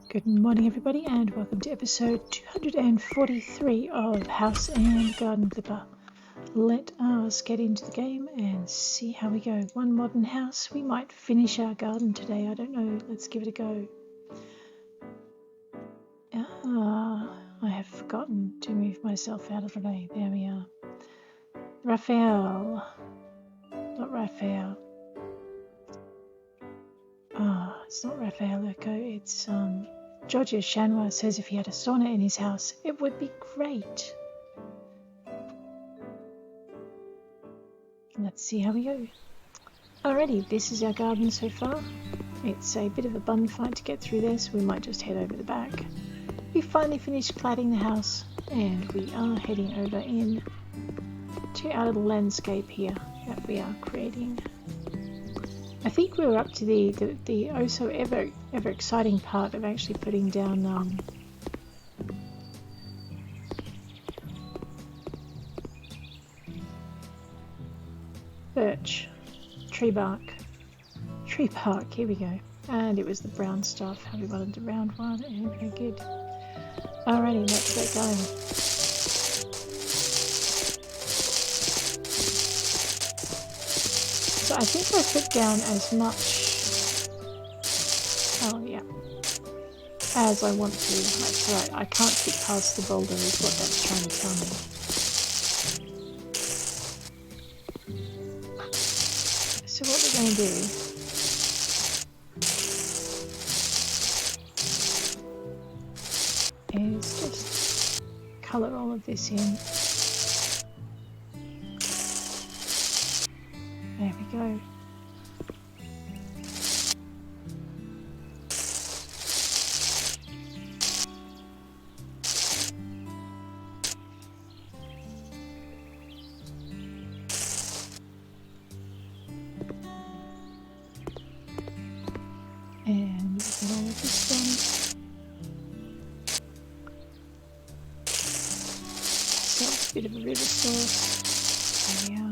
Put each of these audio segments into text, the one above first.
Good morning everybody and welcome to episode 243 of House and Garden Clipper. Let us get into the game and see how we go. One modern house. We might finish our garden today. I don't know. Let's give it a go. I have forgotten to move myself out of the way. There we are. Raphael. Not Raphael. It's not Raphael Echo. It's Georgia Shanwa says if he had a sauna in his house, it would be great. Let's see how we go. Alrighty, this is our garden so far. It's a bit of a bun fight to get through this. We might just head over the back. We finally finished cladding the house and we are heading over in to our little landscape here that we are creating. I think we were up to the oh so ever exciting part of actually putting down birch, tree bark, here we go. And it was the brown stuff, how we wanted the round one, and okay, good. Alrighty, let's get going. So I think I put down as much, as I want to. That's right, I can't get past the boulder is what that's trying to tell me. So what we're going to do is just colour all of this in. There we go. And get all of this done. So a bit of a river source. There we are.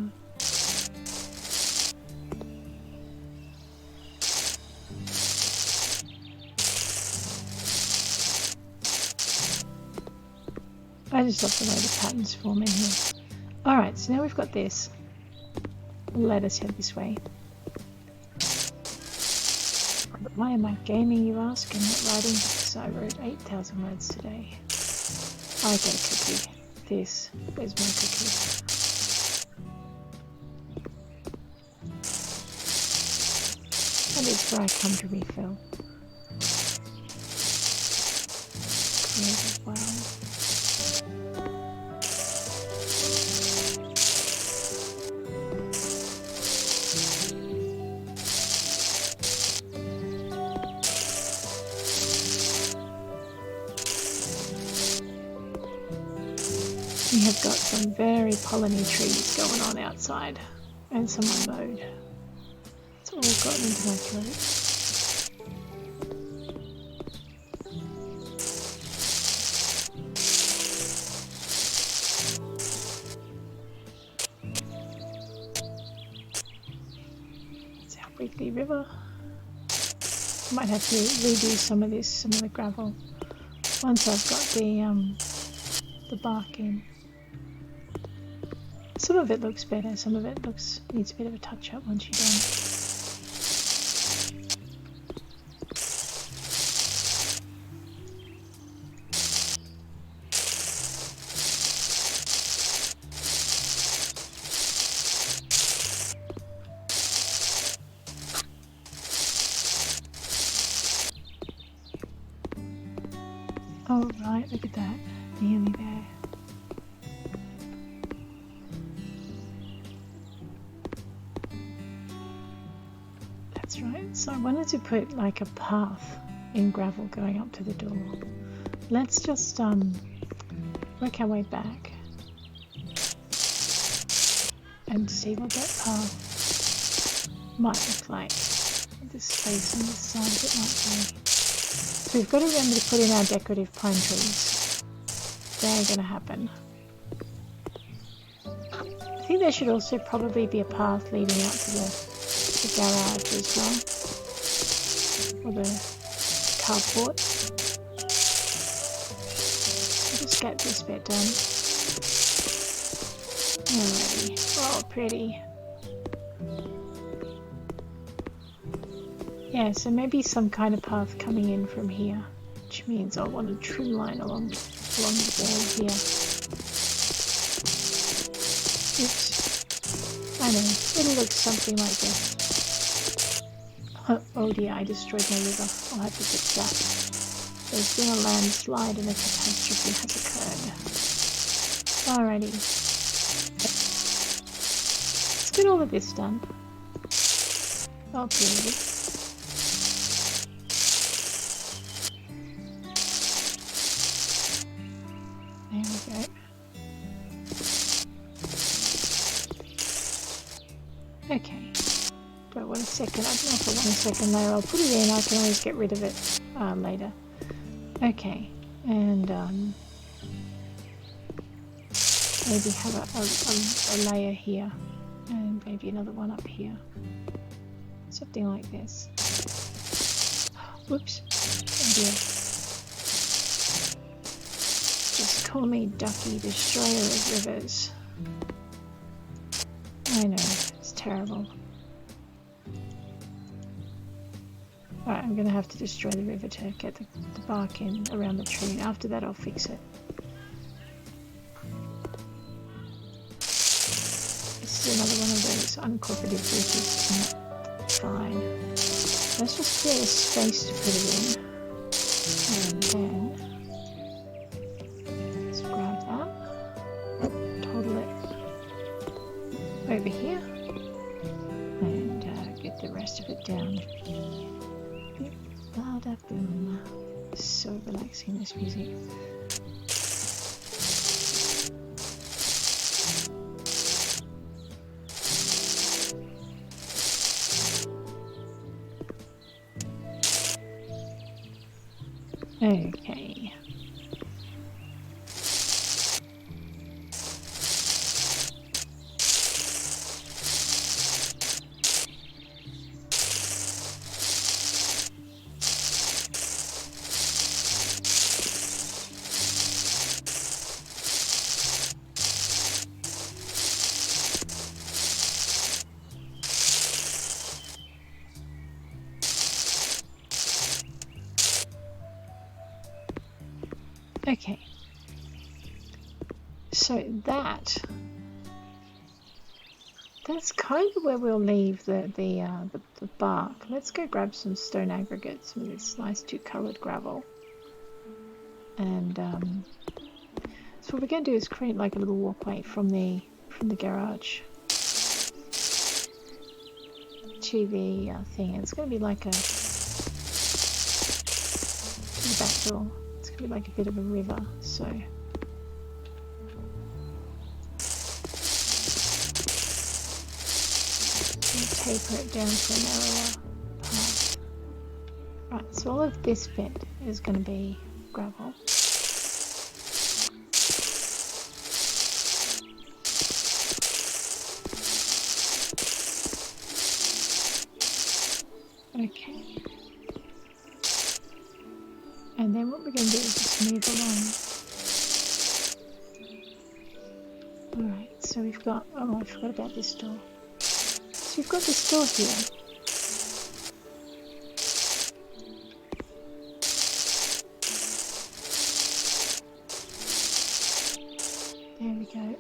I just love the way the patterns form in here. Alright, so now we've got this. Let us head this way. Why am I gaming, you ask, and not writing? Because I wrote 8,000 words today. I get a cookie. This is my cookie. That is where I come to refill. Create as well. We have got some very polleny trees going on outside and some unmowed. It's all gotten into my throat. It's our weekly river. I might have to redo some of the gravel once I've got the bark in. Some of it looks better, some of it needs a bit of a touch up once you're done. Oh right, look at that, nearly there. That's right, so I wanted to put like a path in gravel going up to the door. Let's just work our way back and see what that path might look like. This space on this side of it might be. So we've got to remember to put in our decorative pine trees. They're going to happen. I think there should also probably be a path leading out to the garage as well. Or the carport. let's get this bit done. Alrighty. Oh, pretty. Yeah, so maybe some kind of path coming in from here, which means I'll want a trim line along the wall here. Oops. I know, it'll look something like this. Oh dear, I destroyed my river. I'll have to fix that. There's been a landslide and a catastrophe has occurred. Alrighty. Let's get all of this done. Oh, beauty. There we go. Okay. Do I want a second? I don't know if I want a second layer. I'll put it in. I can always get rid of it later. Okay. And maybe have a layer here. And maybe another one up here. Something like this. Whoops. Oh dear. Just call me Ducky, Destroyer of Rivers. I know, it's terrible. Alright, I'm gonna have to destroy the river to get the bark in around the tree. After that I'll fix it. This is another one of those uncooperative bridges, isn't it? Fine. Let's just create a space to put it in. And then let's grab that. Toddle it over here. And get the rest of it down. Bada boom. So relaxing, this music. Okay. Okay, so that's kind of where we'll leave the bark. Let's go grab some stone aggregate, some of this nice two-coloured gravel, and so what we're going to do is create like a little walkway from the garage to the thing. It's going to be like to the back door. It's going to be like a bit of a river, so taper it down to a narrower path. Right, so all of this bit is going to be gravel. Okay. And then what we're going to do is just move along. Alright, so we've got... Oh, I forgot about this door. So we've got this door here. There we go.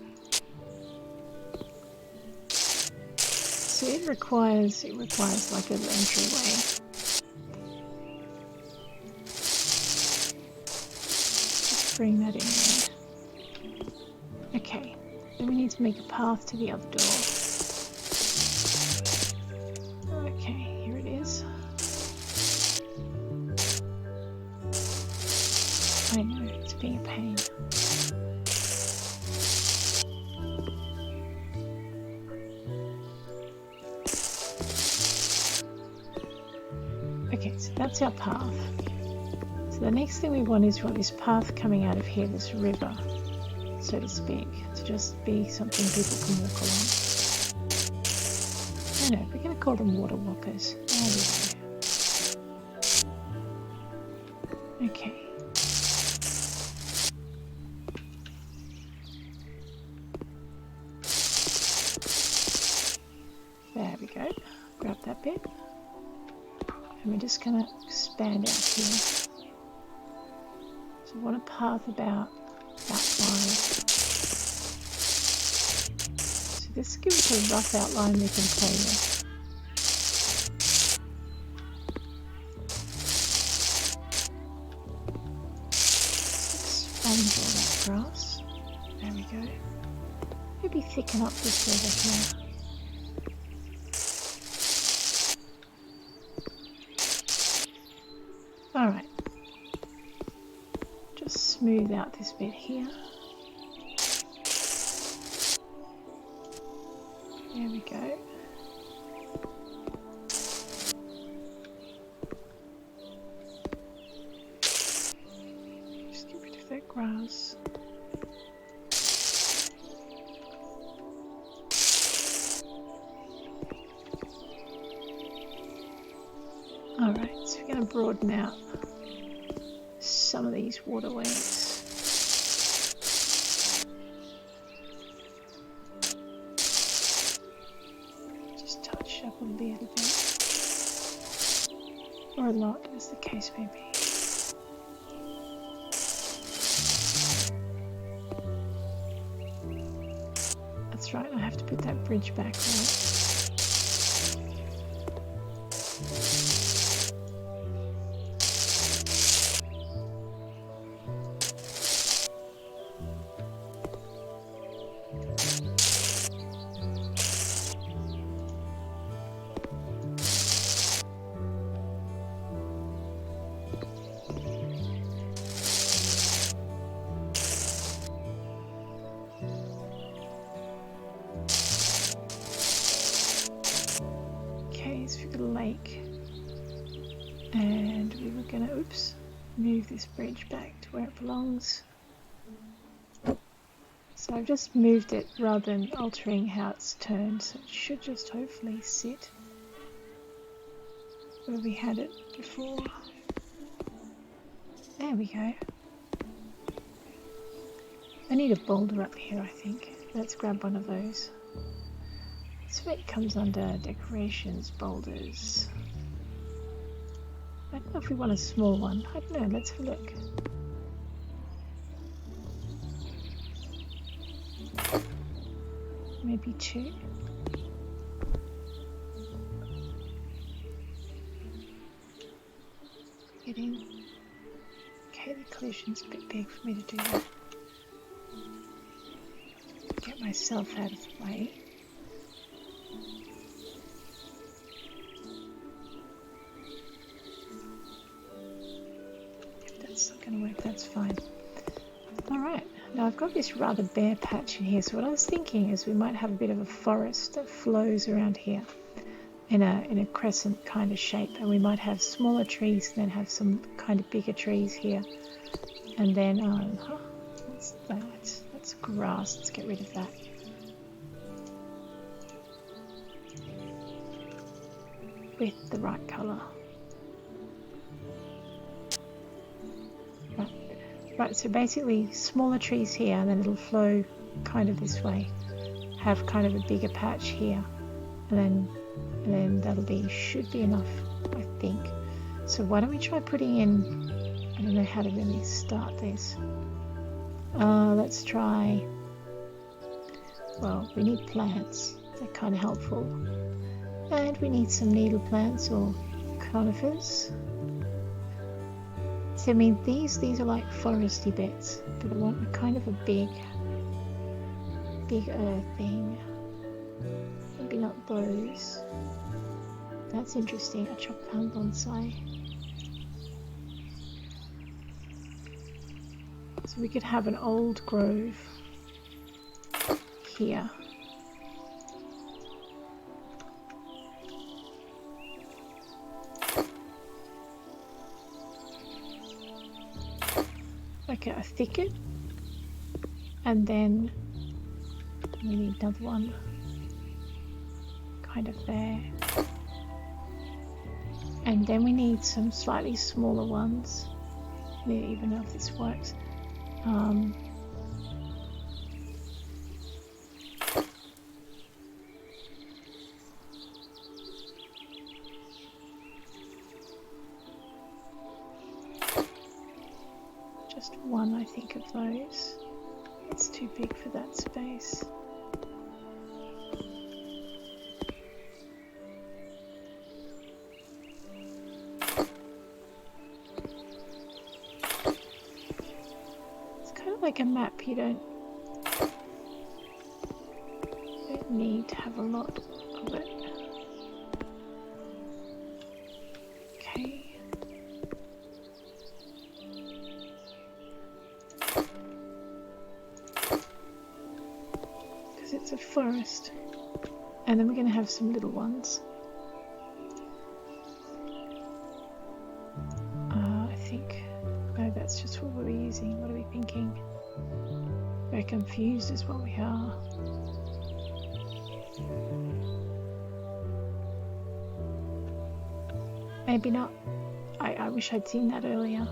So it requires like a little entryway. Bring that in there. Okay, then we need to make a path to the other door. Okay, here it is. I know, it's being a pain. Okay, so that's our path. So the next thing we want is this path coming out of here, this river, so to speak, to just be something people can walk along. I know, we're going to call them water walkers. There we go. Okay. And we're just going to expand out here. So I want a path about that wide. So this gives us a rough outline we can play with. Sponge all that grass. There we go. Maybe thicken up this over here. Alright. Just smooth out this bit here. There we go. Just get rid of that grass. Alright, so we're going to broaden out some of these waterways. Just touch up a little bit. Or a lot, as the case may be. That's right, I have to put that bridge back, right? Lake, and we were gonna move this bridge back to where it belongs. So I've just moved it rather than altering how it's turned, so it should just hopefully sit where we had it before. There we go. I need a boulder up here, I think. Let's grab one of those. So it comes under decorations, boulders. I don't know if we want a small one. I don't know, let's have a look. Maybe 2. Get in. Okay, the collision's a bit big for me to do that. Get myself out of the way. Gonna work, that's fine. Alright, now I've got this rather bare patch in here, so what I was thinking is we might have a bit of a forest that flows around here in a crescent kind of shape, and we might have smaller trees and then have some kind of bigger trees here, and then what's that? That's grass. Let's get rid of that. With the right colour. Right, so basically smaller trees here, and then it'll flow kind of this way. Have kind of a bigger patch here, and then that'll should be enough, I think. So why don't we try putting in, I don't know how to really start this. Let's try, well, we need plants, they're kind of helpful. And we need some needle plants or conifers. So I mean, these are like foresty bits, but I want a kind of a big thing. Maybe not those. That's interesting. A chopped down bonsai. So we could have an old grove here. Like a thicket, and then we need another one kind of there, and then we need some slightly smaller ones. I don't even know if this works. just one, I think, of those. It's too big for that space. It's kind of like a map. You don't need to have a lot of it. Okay. Because it's a forest. And then we're going to have some little ones. I think... No, that's just what we were using. What are we thinking? Very confused is what we are. Maybe not. I wish I'd seen that earlier.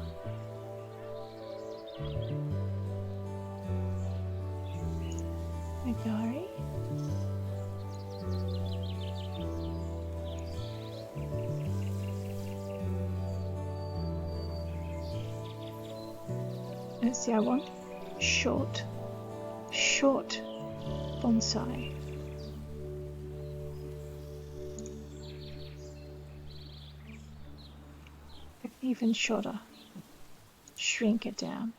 Megari. Let's see, I want short bonsai. Even shorter. Shrink it down.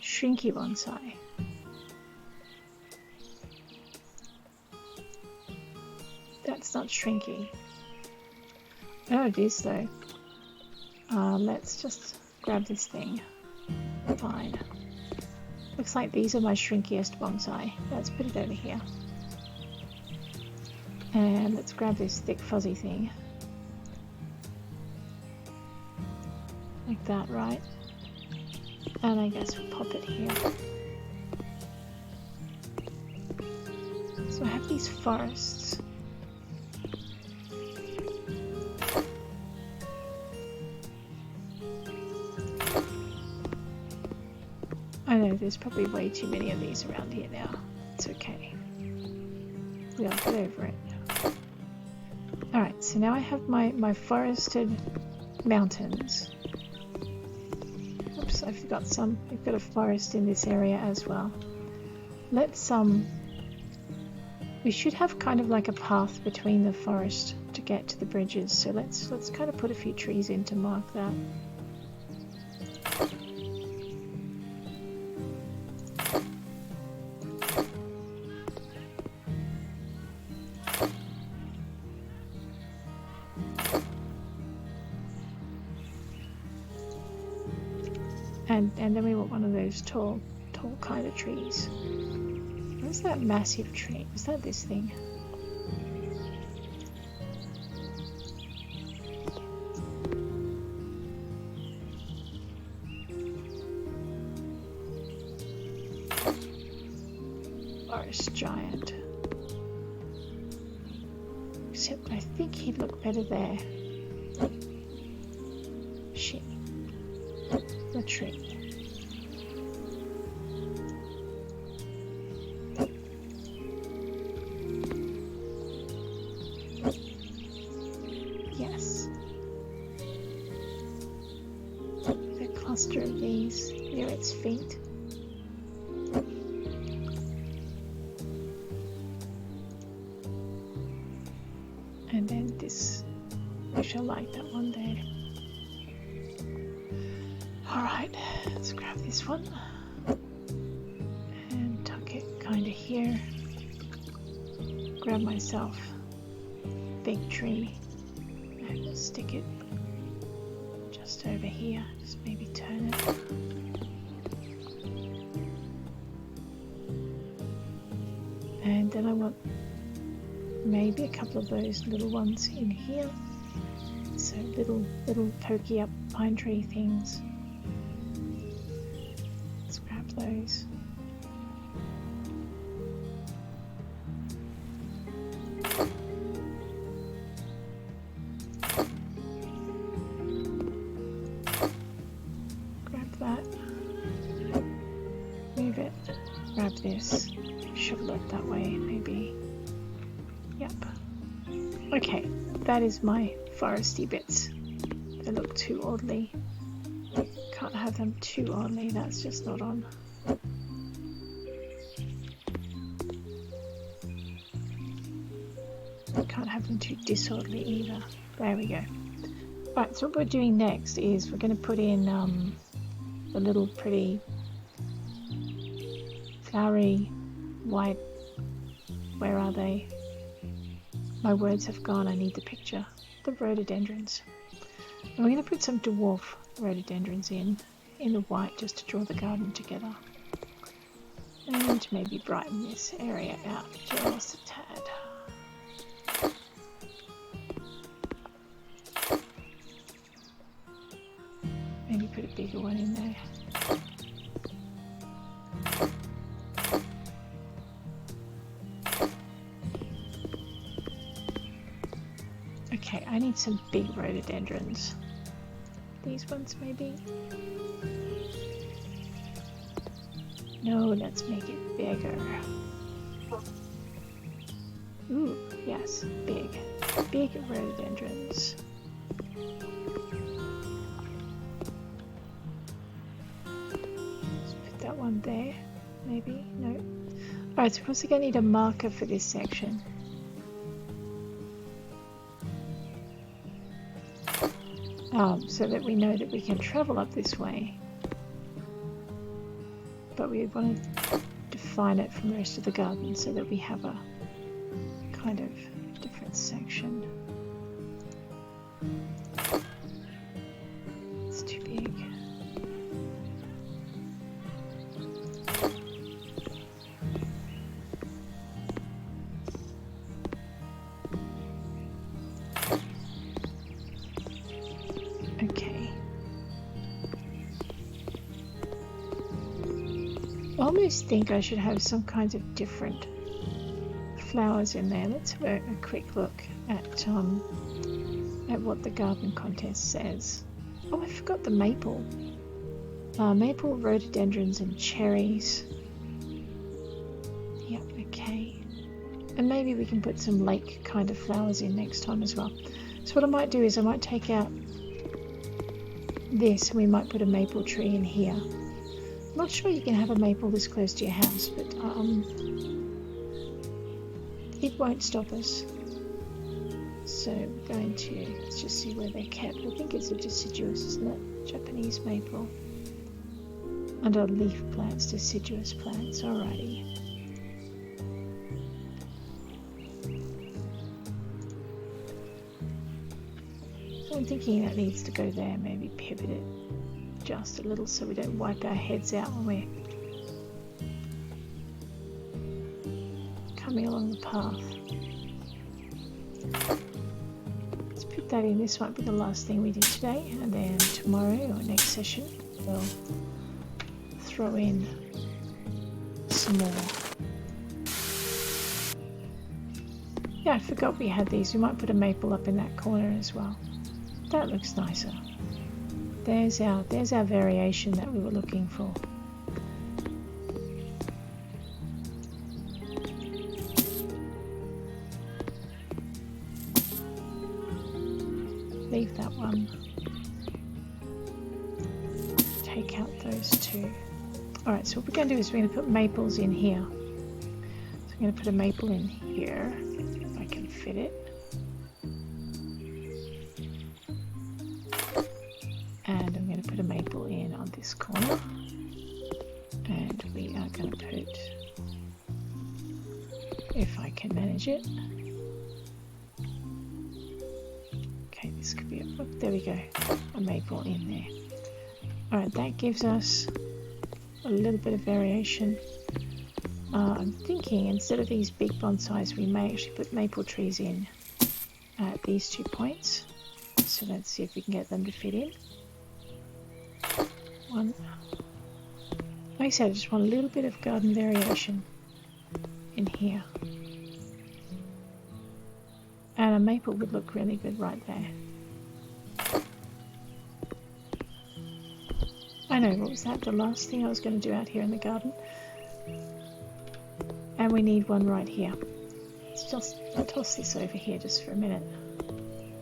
Shrinky bonsai. That's not shrinky. Oh, it is though. Let's just grab this thing. Fine. Looks like these are my shrinkiest bonsai. Let's put it over here. And let's grab this thick fuzzy thing. Like that, right? And I guess we'll pop it here. So I have these forests. I know there's probably way too many of these around here now. It's okay. We'll get over it. Alright, so now I have my forested mountains. Oops, I forgot some. We've got a forest in this area as well. Let's we should have kind of like a path between the forest to get to the bridges, so let's kind of put a few trees in to mark that. And then we want one of those tall kind of trees. What's that massive tree? Was that this thing? Forest giant. Except I think he'd look better there. Shit. The tree. Yes. The cluster of these near its feet. And then this, I shall like that one there. Alright, let's grab this one and tuck it kind of here. Grab myself a big tree and stick it just over here. Just maybe turn it. And then I want maybe a couple of those little ones in here. So little pokey up pine tree things. Those. Grab that. Move it. Grab this. Shovel it that way, maybe. Yep. Okay, that is my foresty bits. They look too oddly can't have them too oddly, that's just not on. Can't have them too disorderly either. There we go. Right, so what we're doing next is we're going to put in the little pretty flowery white, where are they? My words have gone, I need the picture. The rhododendrons. And we're going to put some dwarf rhododendrons in the white just to draw the garden together. And maybe brighten this area out just a tad. Maybe put a bigger one in there. Okay, I need some big rhododendrons. These ones maybe? No, let's make it bigger. Ooh, yes, big. Big rhododendrons. Let's put that one there, maybe? No. Alright, so we're also going to need a marker for this section. So that we know that we can travel up this way. But we want to define it from the rest of the garden so that we have a kind of different section. It's too big. Okay. I almost think I should have some kinds of different flowers in there. Let's have a quick look at what the garden contest says. Oh, I forgot the maple. Maple, rhododendrons and cherries. Yep, okay. And maybe we can put some lake kind of flowers in next time as well. So what I might do is I might take out this and we might put a maple tree in here. I'm not sure you can have a maple this close to your house, but it won't stop us. So we're going to, let's just see where they're kept. I think it's a deciduous, isn't it? Japanese maple. Under leaf plants, deciduous plants, alrighty. I'm thinking that needs to go there, maybe pivot it just a little so we don't wipe our heads out when we're coming along the path. Let's put that in. This might be the last thing we do today, and then tomorrow or next session we'll throw in some more. Yeah, I forgot we had these. We might put a maple up in that corner as well. That looks nicer. There's our variation that we were looking for. Leave that one. Take out those two. Alright, so what we're going to do is we're going to put maples in here. So I'm going to put a maple in here, if I can fit it. And I'm going to put a maple in on this corner. And we are going to put, if I can manage it. Okay, this could be a, oh, there we go, a maple in there. Alright, that gives us a little bit of variation. I'm thinking instead of these big bonsais, we may actually put maple trees in at these 2 points. So let's see if we can get them to fit in. One. Like I said, I just want a little bit of garden variation in here. And a maple would look really good right there. I know, what was that? The last thing I was going to do out here in the garden. And we need one right here. Let's just, I'll toss this over here just for a minute.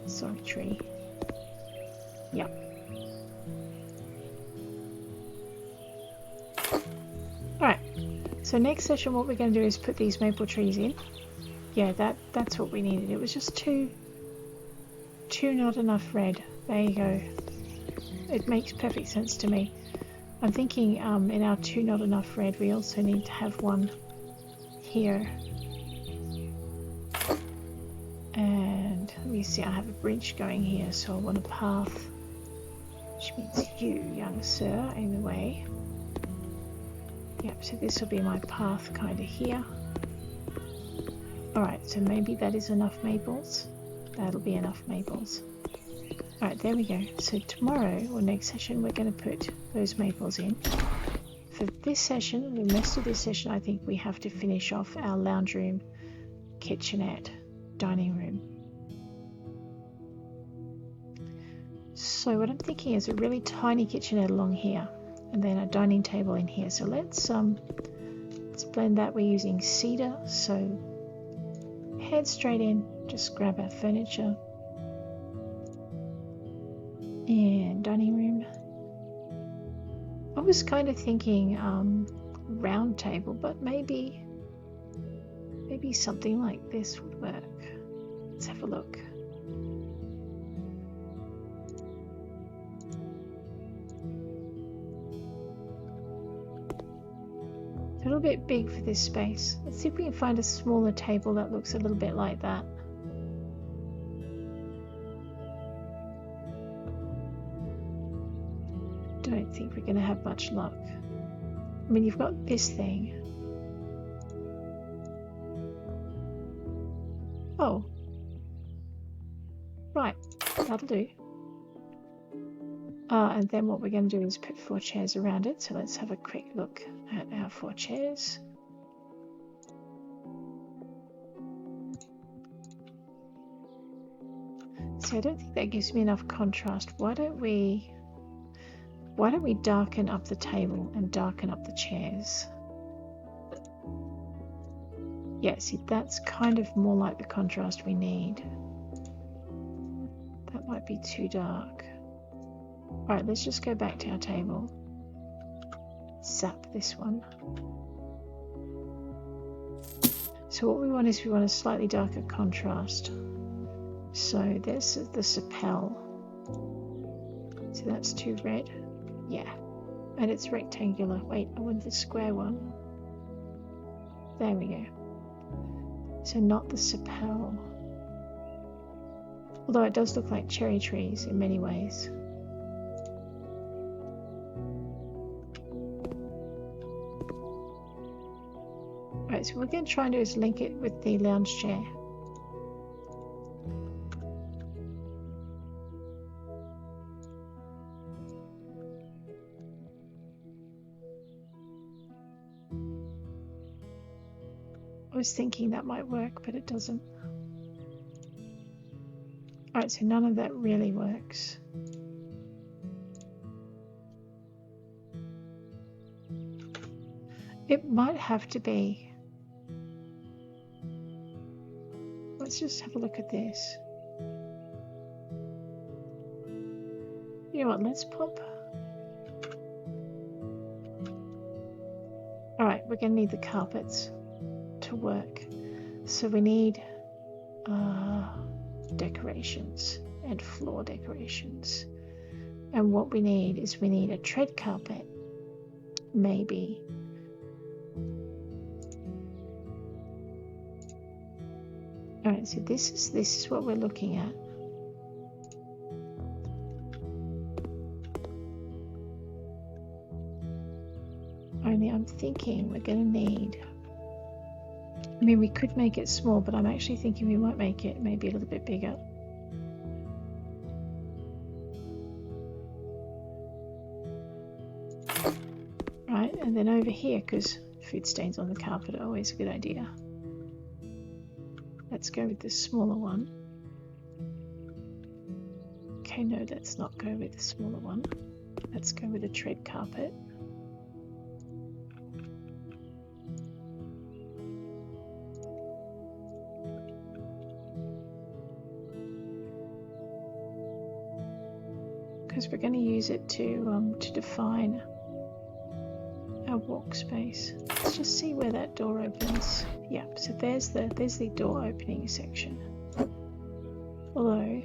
Sorry, tree. Yep. Alright, so next session what we're going to do is put these maple trees in. Yeah, that's what we needed. It was just two not enough red. There you go. It makes perfect sense to me. I'm thinking in our 2 not enough red we also need to have one here. And let me see, I have a bridge going here, so I want a path, which means you, young sir, in the way. Yep, so this will be my path kind of here. Alright, so maybe that is enough maples. That'll be enough maples. Alright, there we go. So tomorrow, or next session, we're going to put those maples in. For this session, the rest of this session, I think we have to finish off our lounge room, kitchenette, dining room. So what I'm thinking is a really tiny kitchenette along here, and then a dining table in here. So let's blend that. We're using cedar, so head straight in, just grab our furniture and dining room. I was kind of thinking round table, but maybe something like this would work. Let's have a look. A little bit big for this space. Let's see if we can find a smaller table that looks a little bit like that. Don't think we're going to have much luck. I mean, you've got this thing. Oh. Right, that'll do. And then what we're going to do is put 4 chairs around it. So let's have a quick look at our 4 chairs. So I don't think that gives me enough contrast. Why don't we darken up the table and darken up the chairs? Yeah, see, that's kind of more like the contrast we need. That might be too dark. Alright, let's just go back to our table. Zap this one. So what we want is we want a slightly darker contrast. So there's the sapel. So that's too red. Yeah. And it's rectangular. Wait, I want the square one. There we go. So not the sapel. Although it does look like cherry trees in many ways. Right, so what we're going to try and do is link it with the lounge chair. I was thinking that might work, but it doesn't. Alright, so none of that really works. It might have to be. Let's just have a look at this. You know what, let's pop. Alright, we're going to need the carpets to work. So we need decorations and floor decorations. And what we need is we need a tread carpet, maybe. Alright, so this is what we're looking at. Only I'm thinking we're going to need, I mean, we could make it small, but I'm actually thinking we might make it maybe a little bit bigger. Right, and then over here, because food stains on the carpet are always a good idea. Let's go with the smaller one. Okay, no, let's not go with the smaller one. Let's go with a tread carpet. Because we're going to use it to define our walk space. Let's just see where that door opens. Yeah, so there's the door opening section. Although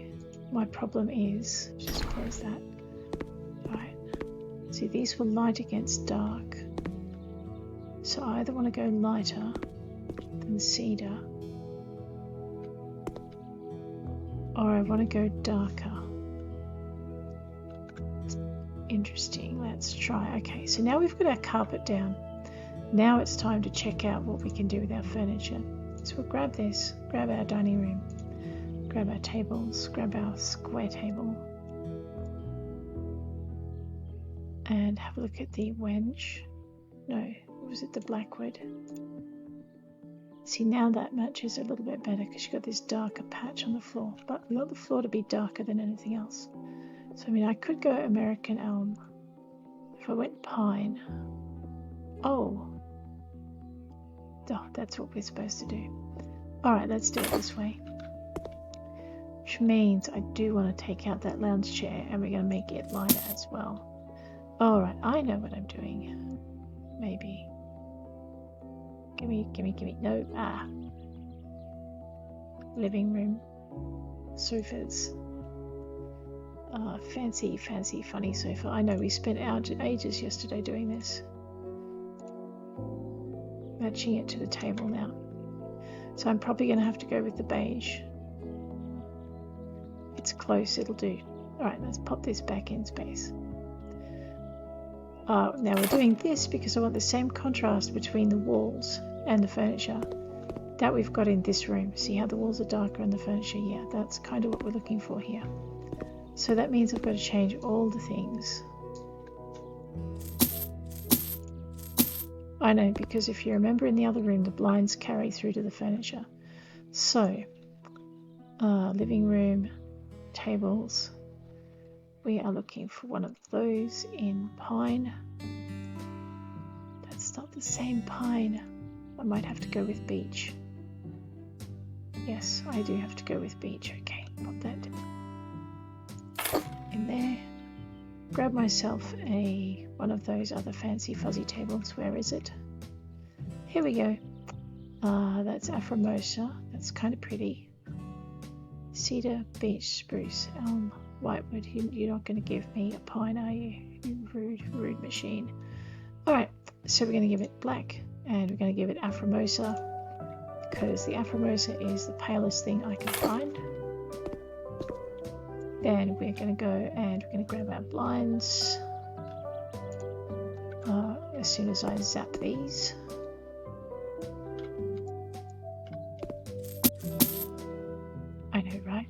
my problem is, just close that. Alright. See, these will light against dark. So I either want to go lighter than cedar, or I want to go darker. Interesting, let's try. Okay, so now we've got our carpet down. Now it's time to check out what we can do with our furniture. So we'll grab this, grab our dining room, grab our tables, grab our square table, and have a look at the wench. No, was it the blackwood? See, now that matches a little bit better because you've got this darker patch on the floor, but we want the floor to be darker than anything else. So I mean, I could go American elm. If I went pine, oh, that's what we're supposed to do. Alright, let's do it this way. Which means I do want to take out that lounge chair and we're going to make it lighter as well. Alright, I know what I'm doing. Maybe. Gimme. No, living room. Sofas. Fancy, funny sofa. I know we spent ages yesterday doing this. Matching it to the table now. So I'm probably going to have to go with the beige. It's close, it'll do. Alright, let's pop this back in space. Now we're doing this because I want the same contrast between the walls and the furniture that we've got in this room. See how the walls are darker and the furniture? Yeah, that's kind of what we're looking for here. So that means I've got to change all the things. I know, because if you remember in the other room, the blinds carry through to the furniture. So, living room, tables. We are looking for one of those in pine. That's not the same pine. I might have to go with beech. Yes, I do have to go with beech. Okay, pop that in there. Grab myself one of those other fancy fuzzy tables. Where is it? Here we go. That's Aframosa. That's kind of pretty. Cedar, beech, spruce, elm, whitewood. You're not going to give me a pine, are you? You rude machine. Alright, so we're going to give it black and we're going to give it Aframosa because the Aframosa is the palest thing I can find. Then we're going to go and we're going to grab our blinds as soon as I zap these. I know, right?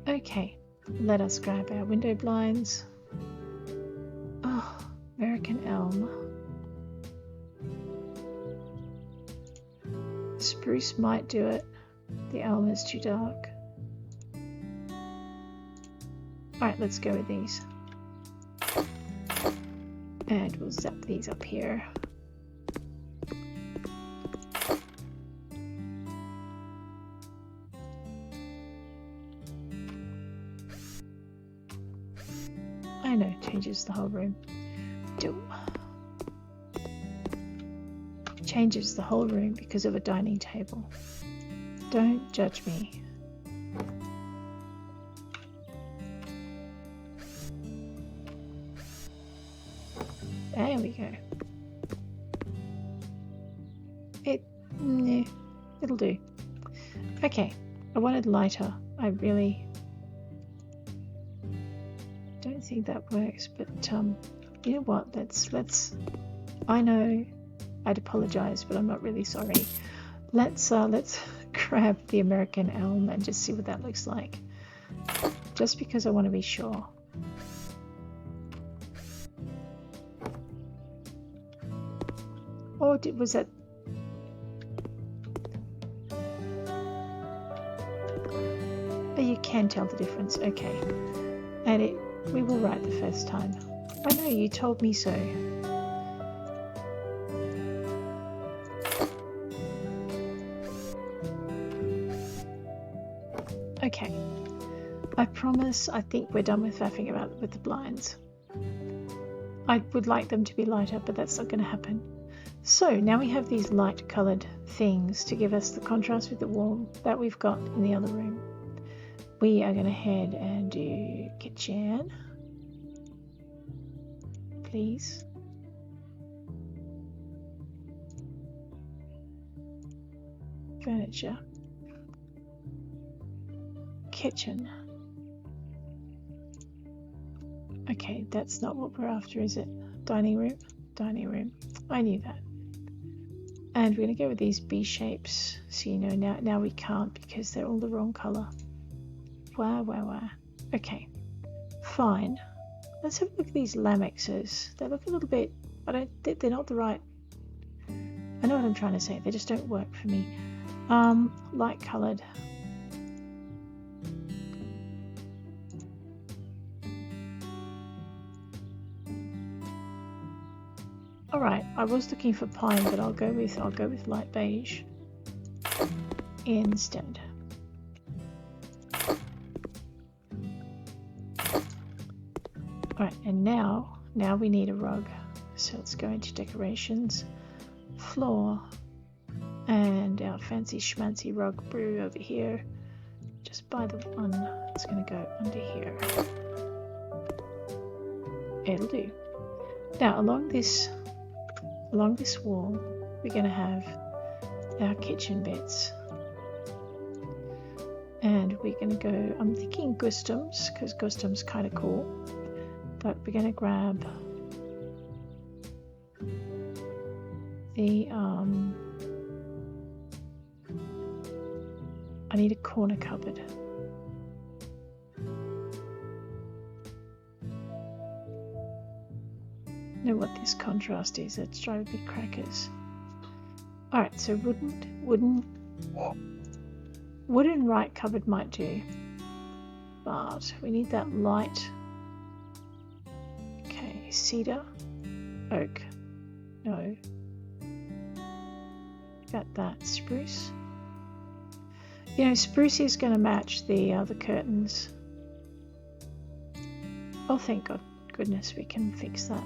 Okay, let us grab our window blinds. Oh, American elm. Spruce might do it. The elm is too dark. Alright, let's go with these. And we'll zap these up here. I know, changes the whole room. Changes the whole room because of a dining table. Don't judge me. There we go. It'll do. Okay, I wanted lighter. I really don't think that works, but you know what? Let's. I know I'd apologize, but I'm not really sorry. Let's grab the American elm and just see what that looks like. Just because I want to be sure. Or was that? Oh, you can tell the difference. Okay, and we were right the first time. I know, you told me so. Okay, I promise. I think we're done with faffing about with the blinds. I would like them to be lighter, but that's not going to happen. So now we have these light coloured things to give us the contrast with the wall that we've got in the other room. We are going to head and do kitchen, please. Furniture. Kitchen. Okay, that's not what we're after, is it? Dining room? Dining room. I knew that. And we're going to go with these B shapes. So you know now we can't because they're all the wrong colour. Wow. Okay, fine. Let's have a look at these Lamexes. They look a little bit... they're not the right... I know what I'm trying to say. They just don't work for me. Light coloured. Alright, I was looking for pine, but I'll go with light beige instead. Alright, and now we need a rug. So let's go into decorations, floor, and our fancy schmancy rug brew over here. Just buy the one that's going to go under here. It'll do. Now along this wall we're going to have our kitchen bits, and we're going to go, I'm thinking Gustum's, because Gustum's kind of cool, but we're going to grab the I need a corner cupboard. Know what this contrast is. Let's drive a bit crackers. Alright, so wooden right cupboard might do, but we need that light. Okay, cedar, oak, no, got that. Spruce. You know, spruce is going to match the curtains. Oh, thank goodness we can fix that.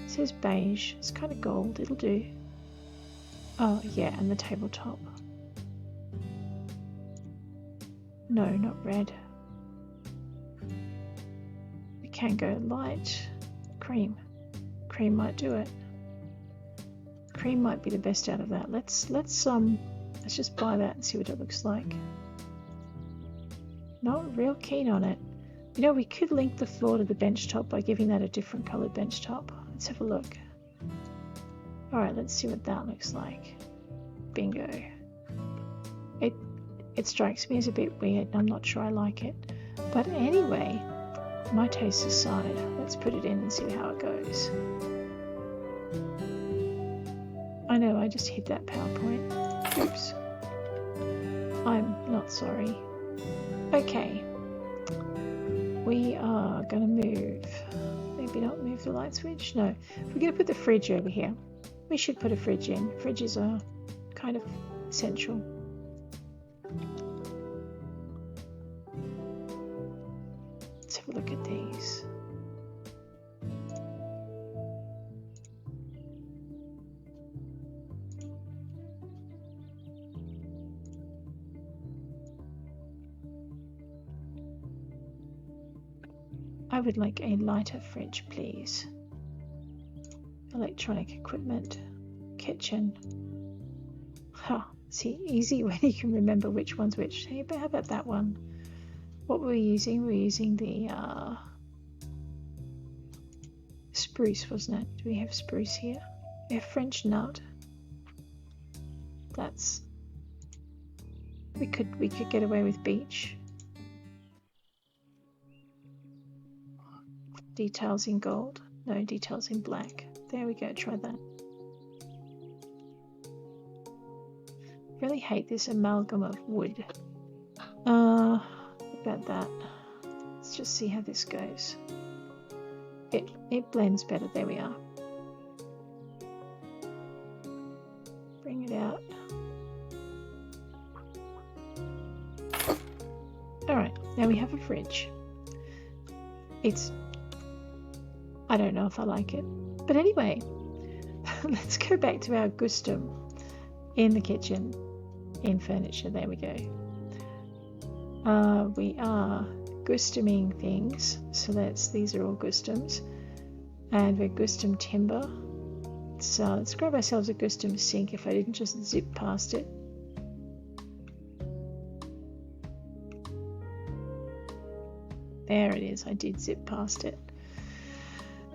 It says beige. It's kind of gold. It'll do. Oh, yeah, and the tabletop. No, not red. We can go light. Cream. Cream might do it. Cream might be the best out of that. Let's just buy that and see what it looks like. Not real keen on it. You know, we could link the floor to the bench top by giving that a different coloured bench top. Let's have a look. Alright, let's see what that looks like. Bingo. It strikes me as a bit weird. I'm not sure I like it. But anyway, my taste aside, let's put it in and see how it goes. I know, I just hit that PowerPoint. Oops. I'm not sorry. Okay. We are going to move. Maybe not move the light switch. No. We're going to put the fridge over here. We should put a fridge in. Fridges are kind of essential. Let's have a look at these. I would like a lighter fridge, please. Electronic equipment, kitchen. Ha, see, easy when you can remember which one's which. Hey, but how about that one? What were we using? We were using the spruce, wasn't it? Do we have spruce here? We have French nut. That's... We could get away with beech. Details in gold. No, details in black. There we go, try that. Really hate this amalgam of wood. About that. Let's just see how this goes. It blends better. There we are. Bring it out. Alright, now we have a fridge. It's I don't know if I like it. But anyway, let's go back to our gustum in the kitchen, in furniture. There we go. We are gustuming things. So these are all gustums. And we're gustum timber. So let's grab ourselves a gustum sink if I didn't just zip past it. There it is, I did zip past it.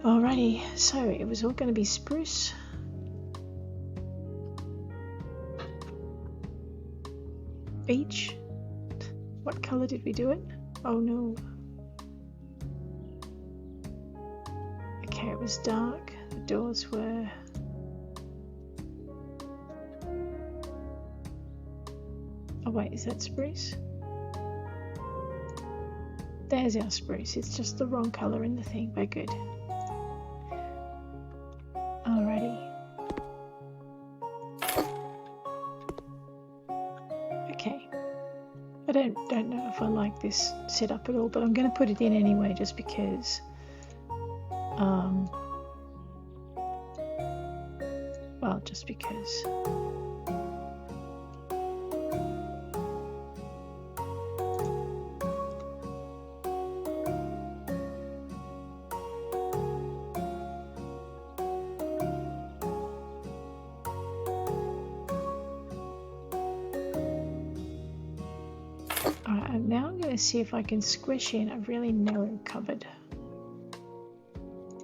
Alrighty, so it was all going to be spruce. Beach. What colour did we do it? Oh no. Okay, it was dark. The doors were... Oh wait, is that spruce? There's our spruce. It's just the wrong colour in the thing. We're good. Alrighty. Okay. I don't know if I like this setup at all, but I'm going to put it in anyway, just because. Well, just because. Alright, now I'm going to see if I can squish in a really narrow cupboard.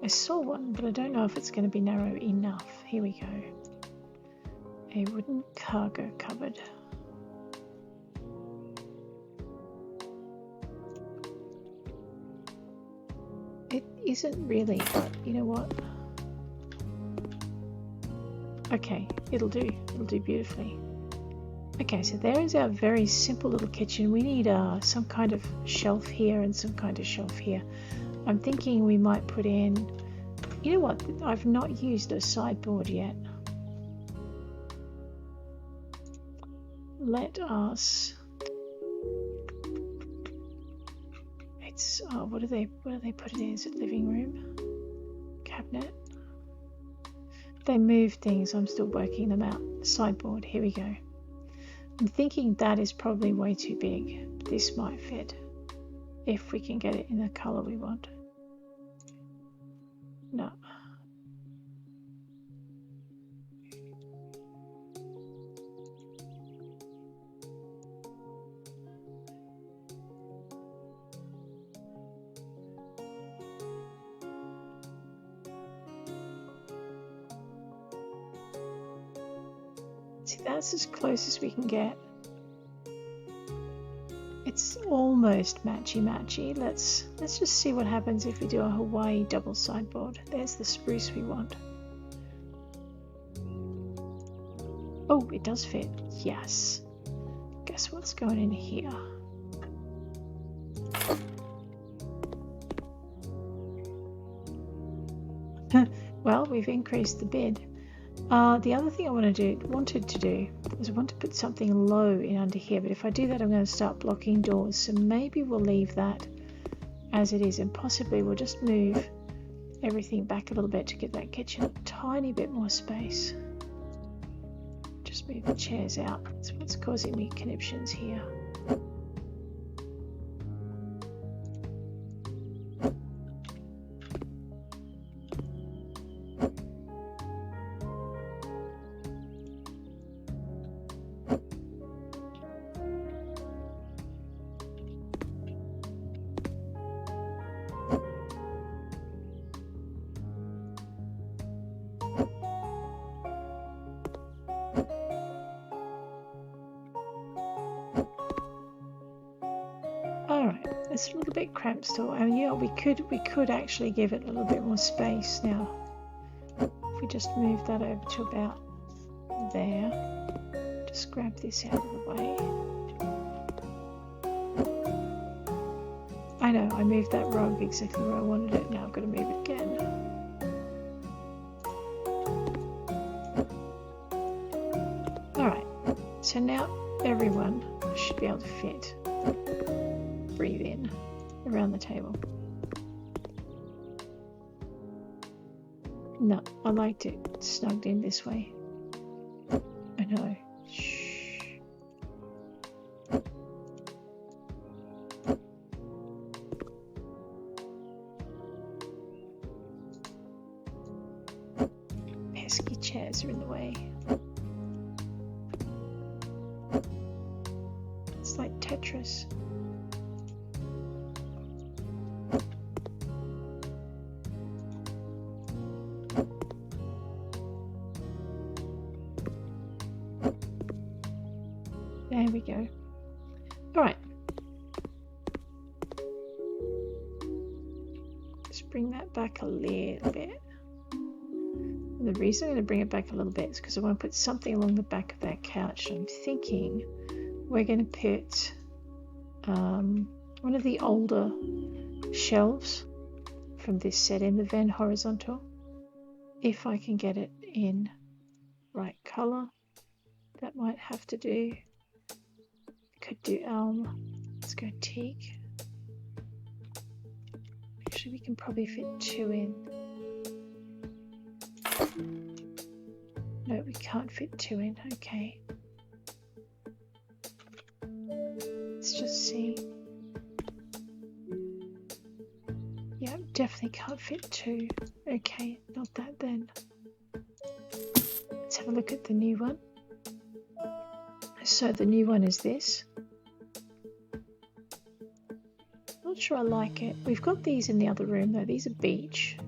I saw one, but I don't know if it's going to be narrow enough. Here we go. A wooden cargo cupboard. It isn't really, but you know what? Okay, it'll do. It'll do beautifully. Okay, so there is our very simple little kitchen. We need some kind of shelf here and some kind of shelf here. I'm thinking we might put in, you know what, I've not used a sideboard yet. Let us, it's, what do they put it in? Is it living room? Cabinet? They move things, I'm still working them out. Sideboard, here we go. I'm thinking that is probably way too big. This might fit if we can get it in the colour we want. No. See, that's as close as we can get. It's almost matchy-matchy. Let's just see what happens if we do a Hawaii double sideboard. There's the spruce we want. Oh, it does fit. Yes. Guess what's going in here? Well, we've increased the bid. The other thing I wanted to do is I want to put something low in under here, but if I do that I'm going to start blocking doors, so maybe we'll leave that as it is, and possibly we'll just move everything back a little bit to get that kitchen a tiny bit more space. Just move the chairs out. That's what's causing me conniptions here. It's a little bit cramped still. I mean, yeah, we could actually give it a little bit more space now. If we just move that over to about there. Just grab this out of the way. I know, I moved that rug exactly where I wanted it. Now I've got to move it again. Alright, so now everyone should be able to fit. Breathe in around the table. No, I liked it snugged in this way. I know. Shh. Pesky chairs are in the way. It's like Tetris. There we go. Alright. Let's bring that back a little bit. And the reason I'm going to bring it back a little bit is because I want to put something along the back of that couch. I'm thinking we're going to put one of the older shelves from this set in the Van Horizontal. If I can get it in right colour, that might have to do. Could do elm. Let's go teak. Actually, we can probably fit 2 in. No, we can't fit 2 in. Okay. Let's just see. Yeah, definitely can't fit 2. Okay, not that then. Let's have a look at the new one. So the new one is this. Not sure I like it. We've got these in the other room though. These are beach.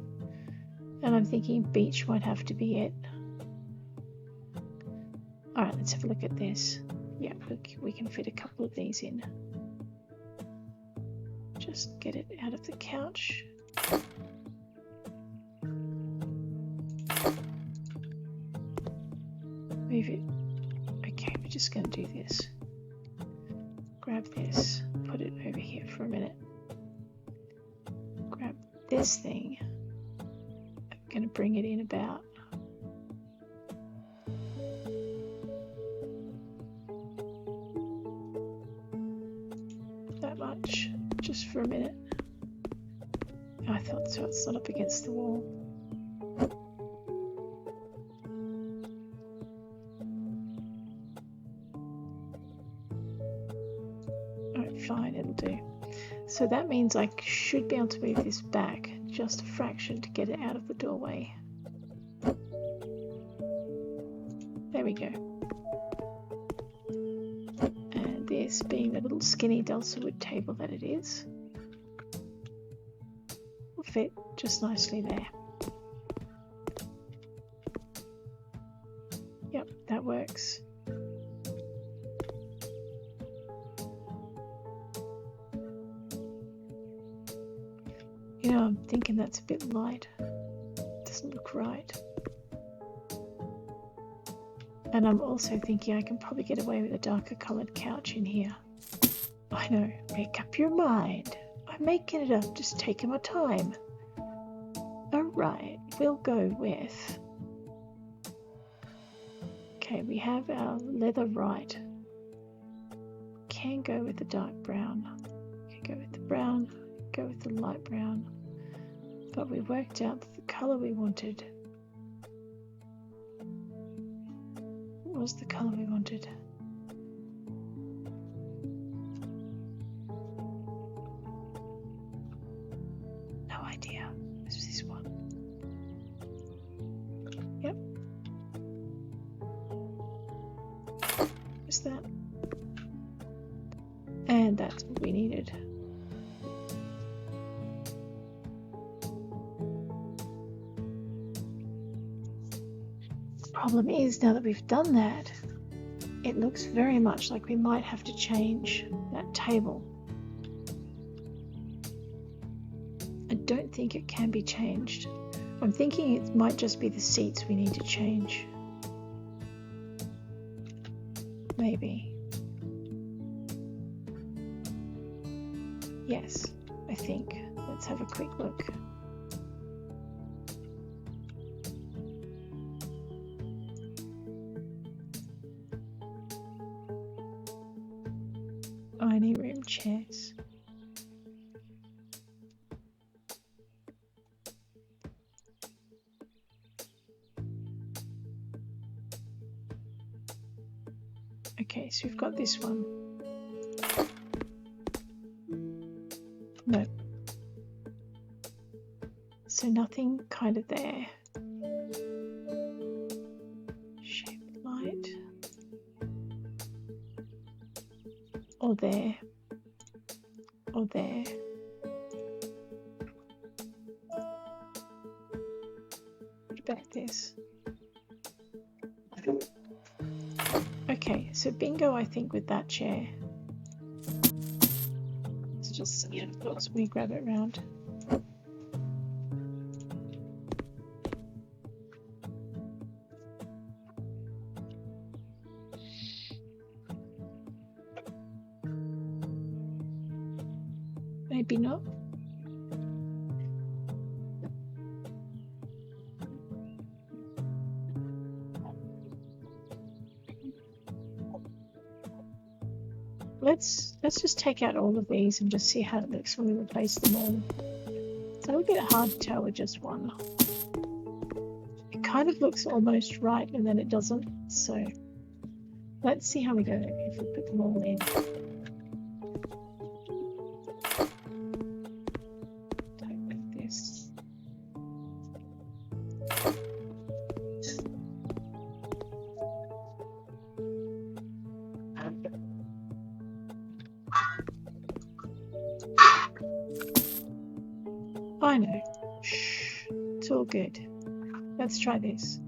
And I'm thinking beach might have to be it. Alright, let's have a look at this. Yeah, look, we can fit a couple of these in. Just get it out of the couch. Move it. Okay, we're just going to do this. Grab this, put it over here for a minute. Grab this thing. I'm going to bring it in about that much, just for a minute. I thought so, it's not up against the wall. Alright, fine, it'll do. So that means I should be able to move this back just a fraction to get it out of the doorway. There we go. And this being the little skinny balsa wood table that it is, will fit just nicely there. Yep, that works. You know, I'm thinking that's a bit light. Doesn't look right. And I'm also thinking I can probably get away with a darker coloured couch in here. I know, make up your mind. I'm making it up, just taking my time. Alright, we'll go with... Okay, we have our leather right. Can go with the dark brown. Can go with the brown. Go with the light brown. But we worked out that the colour we wanted... What was the colour we wanted? No idea. This was this one. Yep. What's that? And that's what we needed. Problem is, now that we've done that, it looks very much like we might have to change that table. I don't think it can be changed. I'm thinking it might just be the seats we need to change. Maybe. Yes, I think. Let's have a quick look. Dining room chairs. so we've got this one. No. So nothing kind of there. Shape light. Or there. Or there. What about this? Okay, so bingo, I think, with that chair. Let's just as we grab it round. Maybe not. Let's just take out all of these and just see how it looks when we replace them all. It's a little bit hard to tell with just one. It kind of looks almost right and then it doesn't. So let's see how we go if we put them all in. Like this. I know. Shh. It's all good. Let's try this.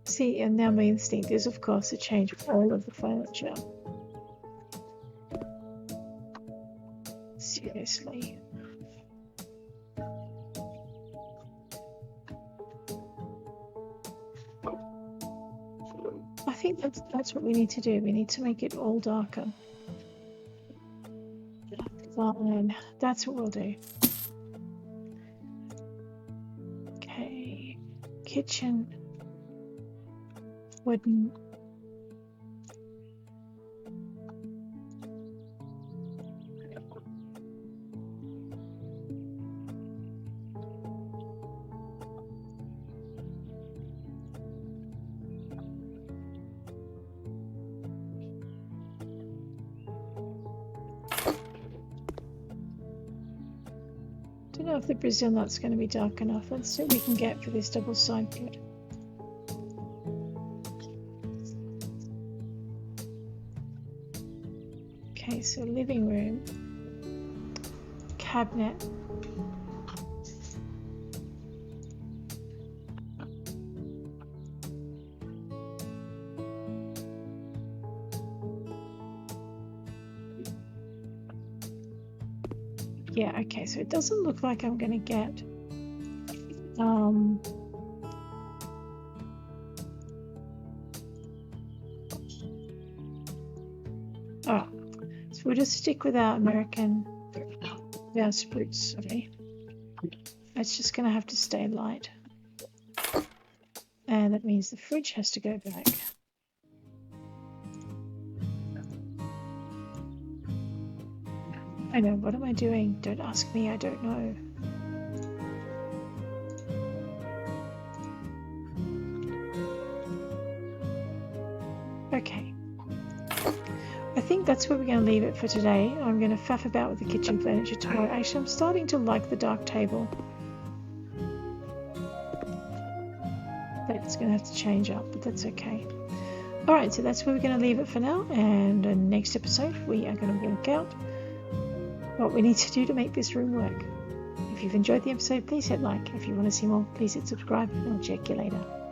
See, and now my instinct is, of course, to change all of the furniture. Seriously. I think that's what we need to do. We need to make it all darker. Fine. That's what we'll do. Okay. Kitchen. Wooden. Don't know if the Brazil nut's going to be dark enough. Let's see what we can get for this double side bed. Okay, so living room, cabinet, yeah, okay, so it doesn't look like I'm going to get oh, so we'll just stick with our American, our spruce, sorry. It's just going to have to stay light. And that means the fridge has to go back. I know, what am I doing? Don't ask me, I don't know. Okay. I think that's where we're going to leave it for today. I'm going to faff about with the kitchen furniture tomorrow. Actually, I'm starting to like the dark table. That's going to have to change up, but that's okay. Alright, so that's where we're going to leave it for now. And in the next episode, we are going to work out what we need to do to make this room work. If you've enjoyed the episode, please hit like. If you want to see more, please hit subscribe, and I'll check you later.